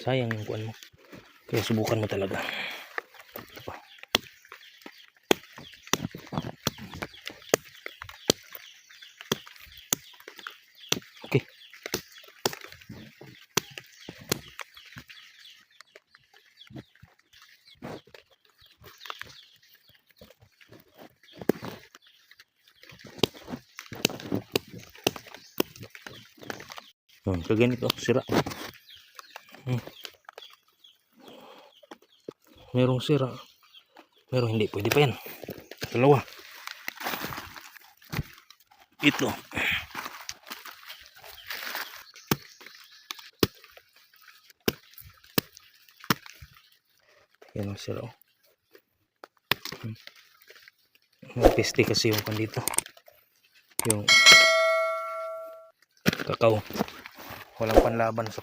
sayang yung kuan mo. Kaya subukan mo talaga. Ito pa. Okay. Kaganito, sira. Merong sira. Pero hindi, pwede pa yan. Dalawa. Ito. Yan ang sira. Peste kasi yung kan dito. Yung kakao. Walang panlaban sa peste.